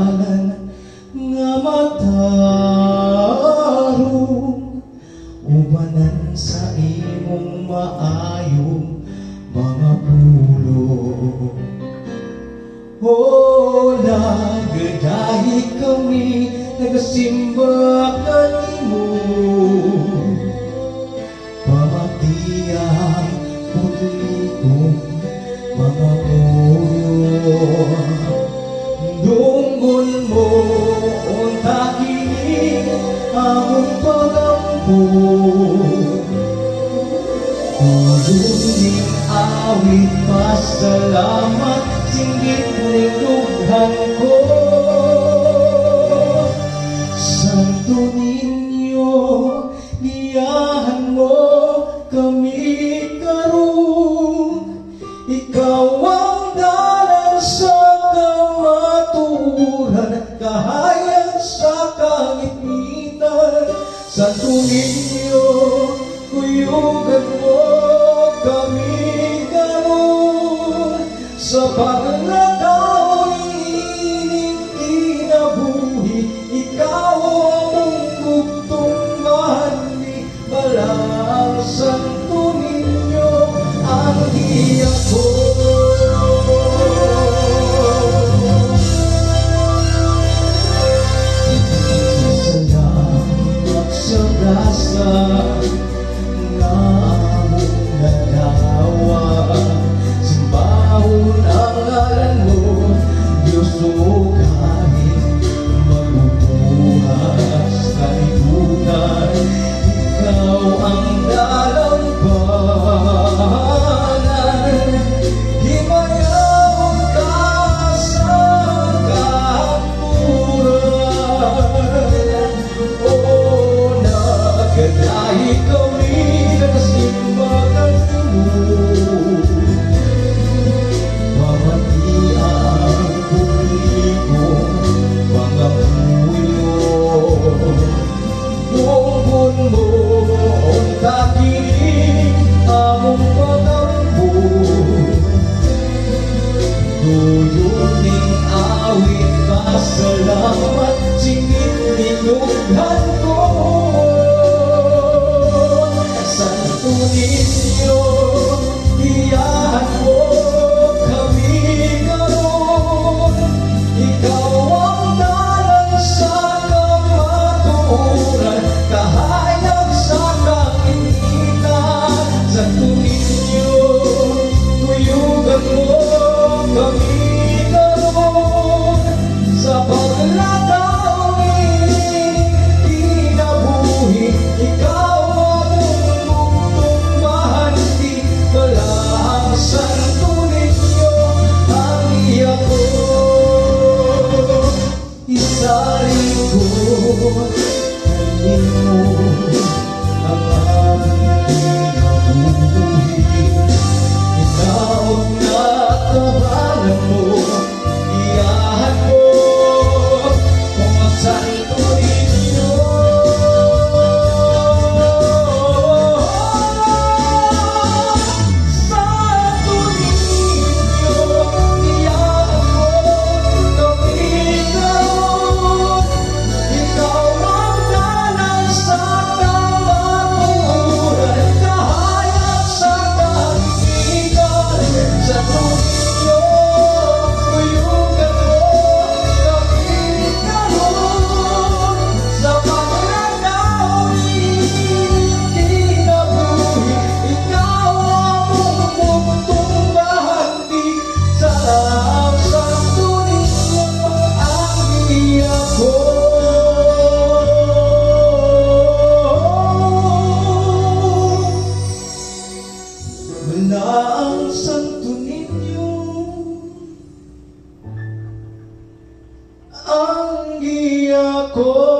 dalan nga matarong ubanan sa imong maayong mga pulong. O nagdahi kami, nagasimba kanimo, pamatiyang putlikong mga puyo. Dunggon mo unta kini among pagampo, tulungin awit pasalamat singgit ning dughan ko. Santo Niño, giyahan mo kami karon, ikaw ang dalan sa kamaturan, kahayag sa kagipitan. Santo Niño, kuyugan mo kami karon, sa paglagaw ining kinabuhi, ikaw among bugtong mahali, balang Santo Niño ang hiyak ko. Salamat sa grasa nga among nagawa, simbahon ang ngalan mo, Diyos mo, kahit magbubuhas kalibutan, ikaw ang dalang banan. Himayawon ka sa kahapuran, o nagadahi kami, nagasimba kanimo, salamat singit ninughan ko. Santo Niño, iyahan mo kami karon, ikaw ang dalan sa kamaturan, kahayag sa kaingitan. Santo Niño, tuyugan mo kami sa paglagaw ining kinabuhi, ikaw among bugtong mahali, balang Santo Niño ang iyak ko. Isarin ko kanimo ang aming kinabuhi, ikaw ang natahanan mo, iyahan mo Santo Niño. Santo Niño, iyahan mo kami karon, ikaw ang dalan sa kamaturan, kahayag sa kagipitan. Santo Niño, tuyugan mo kami karon, sa paglagaw ining kinabuhi, ikaw among bugtong mahali, salam Santo Niño ang iyak ko. Balang Santo Niño ang iyak ko.